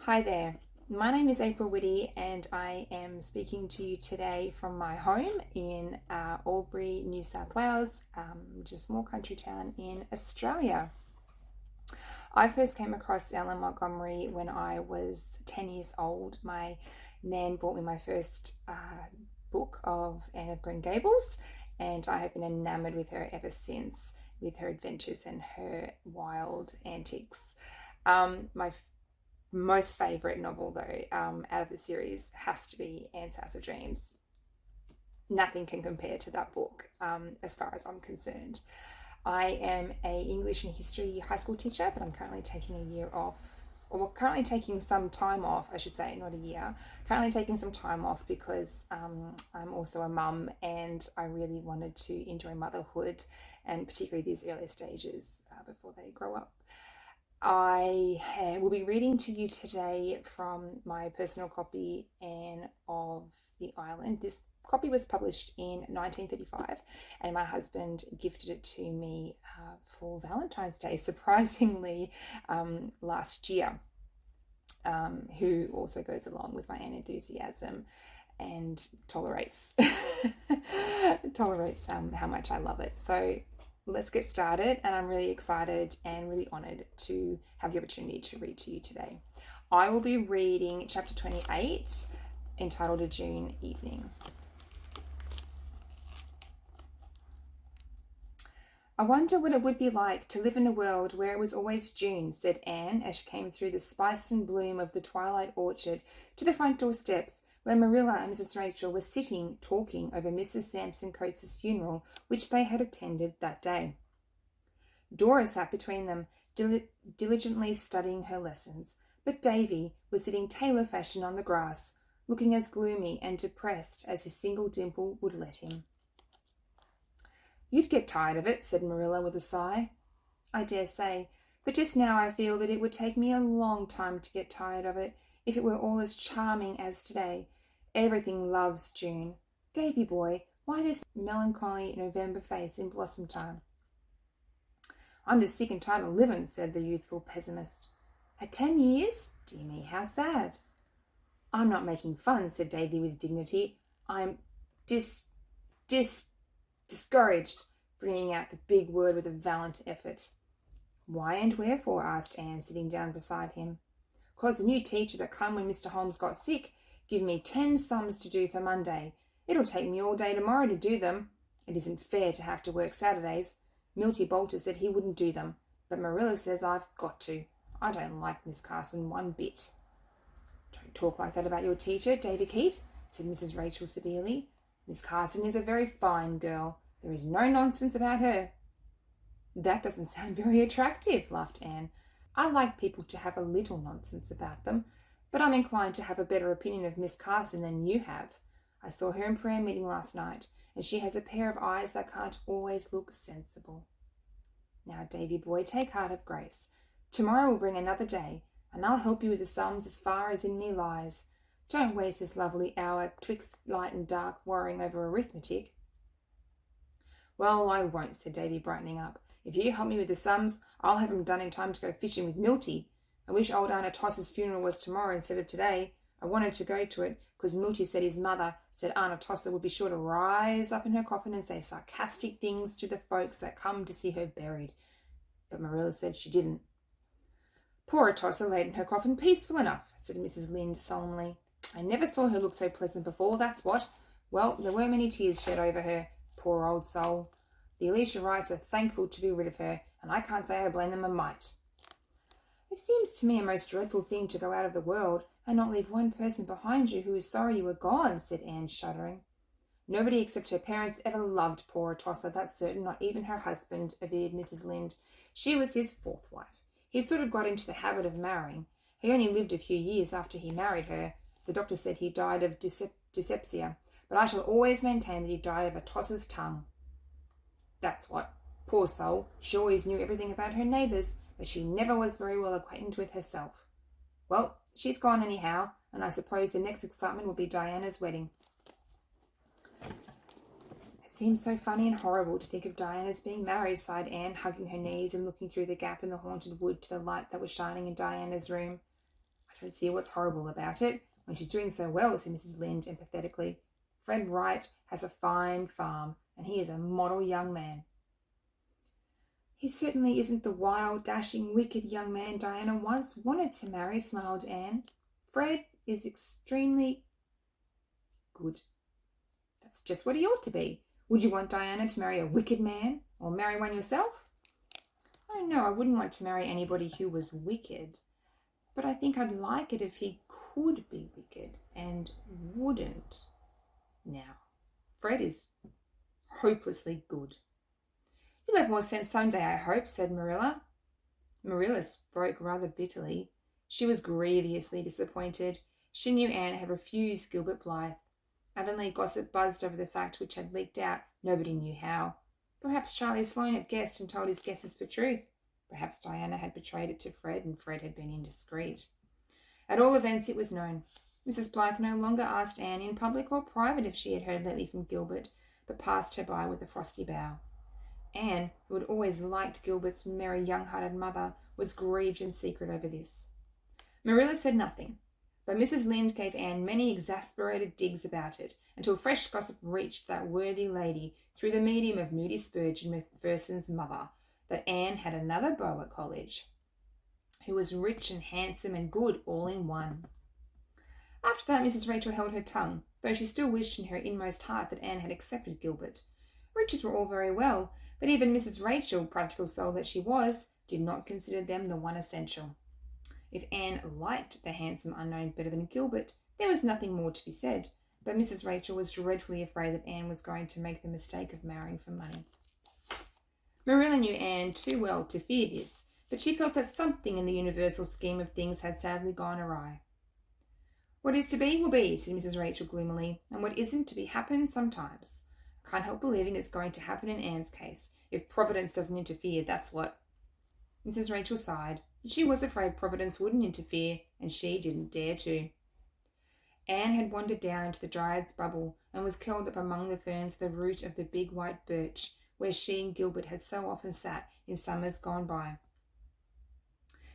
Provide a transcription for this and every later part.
Hi there, my name is April Whitty and I am speaking to you today from my home in Albury, New South Wales, which is a small country town in Australia. I first came across Ellen Montgomery when I was 10 years old. My nan bought me my first book of Anne of Green Gables, and I have been enamored with her ever since, with her adventures and her wild antics. My most favourite novel, though, out of the series has to be Anne's House of Dreams. Nothing can compare to that book, as far as I'm concerned. I am a English and history high school teacher, but I'm currently taking a year off, or currently taking some time off, I should say, not a year. Currently taking some time off because I'm also a mum and I really wanted to enjoy motherhood, and particularly these early stages before they grow up. I will be reading to you today from my personal copy, Anne of the Island. This copy was published in 1935 and my husband gifted it to me for Valentine's Day, surprisingly, last year, who also goes along with my Anne enthusiasm and tolerates how much I love it. So let's get started, and I'm really excited and really honoured to have the opportunity to read to you today. I will be reading chapter 28, entitled A June Evening. "I wonder what it would be like to live in a world where it was always June," said Anne as she came through the spice and bloom of the twilight orchard to the front door steps, where Marilla and Mrs. Rachel were sitting talking over Mrs. Sampson Coates's funeral, which they had attended that day. Dora sat between them, diligently studying her lessons, but Davy was sitting tailor fashion on the grass, looking as gloomy and depressed as his single dimple would let him. "You'd get tired of it," said Marilla with a sigh. "I dare say, but just now I feel that it would take me a long time to get tired of it if it were all as charming as today. Everything loves June. Davy boy, why this melancholy November face in blossom time?" "I'm just sick and tired of living," said the youthful pessimist. "At 10 years? Dear me, how sad." "I'm not making fun," said Davy with dignity. "I'm discouraged," bringing out the big word with a valiant effort. "Why and wherefore?" asked Anne, sitting down beside him. "'Cause the new teacher that come when Mr. Holmes got sick give me 10 sums to do for Monday. It'll take me all day tomorrow to do them. It isn't fair to have to work Saturdays. Milty Bolter said he wouldn't do them, but Marilla says I've got to. I don't like Miss Carson one bit." "Don't talk like that about your teacher, Davy Keith," said Mrs. Rachel severely. "Miss Carson is a very fine girl. There is no nonsense about her." "That doesn't sound very attractive," laughed Anne. "I like people to have a little nonsense about them, but I'm inclined to have a better opinion of Miss Carson than you have. I saw her in prayer meeting last night, and she has a pair of eyes that can't always look sensible. Now, Davy boy, take heart of grace. Tomorrow will bring another day, and I'll help you with the sums as far as in me lies. Don't waste this lovely hour twixt light and dark worrying over arithmetic." "Well, I won't," said Davy, brightening up. "If you help me with the sums, I'll have 'em done in time to go fishing with Milty. I wish old Aunt Toss's funeral was tomorrow instead of today. I wanted to go to it because Milty said his mother said Aunt Tossa would be sure to rise up in her coffin and say sarcastic things to the folks that come to see her buried. But Marilla said she didn't." "Poor Atossa laid in her coffin peaceful enough," said Mrs. Lynde solemnly. "I never saw her look so pleasant before, that's what. Well, there weren't many tears shed over her, poor old soul. The Alicia Wrights are thankful to be rid of her, and I can't say I blame them a mite." "It seems to me a most dreadful thing to go out of the world and not leave one person behind you who is sorry you were gone," said Anne, shuddering. "Nobody except her parents ever loved poor Atossa, that's certain, not even her husband," averred Mrs. Lynde. "She was his fourth wife. He'd sort of got into the habit of marrying. He only lived a few years after he married her. The doctor said he died of dyspepsia, but I shall always maintain that he died of Atossa's tongue. That's what. Poor soul, she always knew everything about her neighbours, but she never was very well acquainted with herself. Well, she's gone anyhow, and I suppose the next excitement will be Diana's wedding." "It seems so funny and horrible to think of Diana's being married," sighed Anne, hugging her knees and looking through the gap in the haunted wood to the light that was shining in Diana's room. "I I don't see what's horrible about it when she's doing so well, said Mrs. Lynde empathetically. Fred Wright has a fine farm, and he is a model young man. He certainly isn't the wild, dashing, wicked young man Diana once wanted to marry, smiled Anne. Fred is extremely good. That's just what he ought to be. Would you want Diana to marry a wicked man, or marry one yourself? Oh no, I wouldn't want to marry anybody who was wicked, but I think I'd like it if he could be wicked and wouldn't. Now, Fred is hopelessly good. You'll have more sense some day, I hope, said Marilla. Marilla spoke rather bitterly. She was grievously disappointed. She knew Anne had refused Gilbert Blythe. Avonlea gossip buzzed over the fact which had leaked out, nobody knew how. Perhaps Charlie Sloane had guessed and told his guesses for truth. Perhaps Diana had betrayed it to Fred and Fred had been indiscreet. At all events, it was known. Mrs. Blythe no longer asked Anne in public or private if she had heard lately from Gilbert, but passed her by with a frosty bow. Anne, who had always liked Gilbert's merry, young-hearted mother, was grieved in secret over this. Marilla said nothing, but Mrs. Lynde gave Anne many exasperated digs about it, until fresh gossip reached that worthy lady through the medium of Moody Spurgeon Macpherson's mother, that Anne had another beau at college, who was rich and handsome and good all in one. After that, Mrs. Rachel held her tongue, though she still wished in her inmost heart that Anne had accepted Gilbert. Riches were all very well, but even Mrs. Rachel, practical soul that she was, did not consider them the one essential. If Anne liked the handsome unknown better than Gilbert, there was nothing more to be said, but Mrs. Rachel was dreadfully afraid that Anne was going to make the mistake of marrying for money. Marilla knew Anne too well to fear this, but she felt that something in the universal scheme of things had sadly gone awry. What is to be will be, said Mrs. Rachel gloomily, and what isn't to be happens sometimes. I can't help believing it's going to happen in Anne's case. If Providence doesn't interfere, that's what. Mrs. Rachel sighed. She was afraid Providence wouldn't interfere, and she didn't dare to. Anne had wandered down into the Dryad's bubble and was curled up among the ferns at the root of the big white birch, where she and Gilbert had so often sat in summers gone by.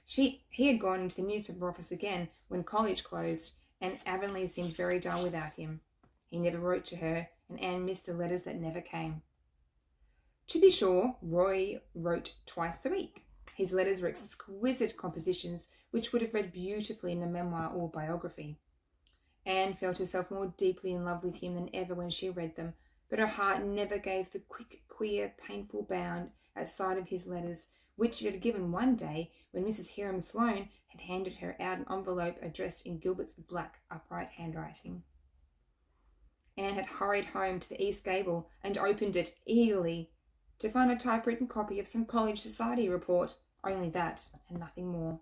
He had gone into the newspaper office again when college closed, and Avonlea seemed very dull without him. He never wrote to her, and Anne missed the letters that never came. To be sure, Roy wrote twice a week. His letters were exquisite compositions which would have read beautifully in a memoir or biography. Anne felt herself more deeply in love with him than ever when she read them, but her heart never gave the quick, queer, painful bound at sight of his letters, which it had given one day when Mrs. Hiram Sloane had handed her out an envelope addressed in Gilbert's black, upright handwriting. Anne had hurried home to the east gable and opened it eagerly to find a typewritten copy of some college society report, only that and nothing more.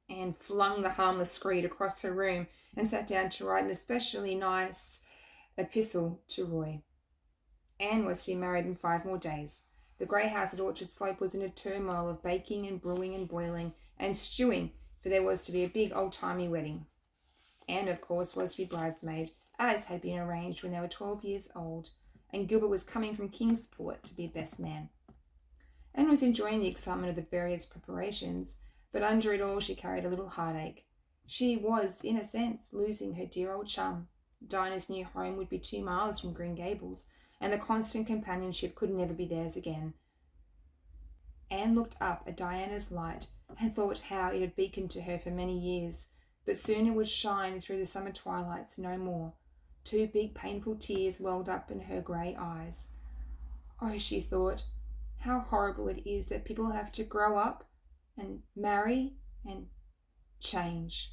Anne flung the harmless screed across her room and sat down to write an especially nice epistle to Roy. Anne was to be married in 5 more days. The grey house at Orchard Slope was in a turmoil of baking and brewing and boiling and stewing, for there was to be a big old-timey wedding. Anne, of course, was to be bridesmaid, as had been arranged when they were 12 years old, and Gilbert was coming from Kingsport to be best man. Anne was enjoying the excitement of the various preparations, but under it all she carried a little heartache. She was, in a sense, losing her dear old chum. Dinah's new home would be 2 miles from Green Gables, and the constant companionship could never be theirs again. Anne looked up at Diana's light and thought how it had beaconed to her for many years, but soon it would shine through the summer twilights no more. 2 big painful tears welled up in her grey eyes. Oh, she thought, how horrible it is that people have to grow up and marry and change.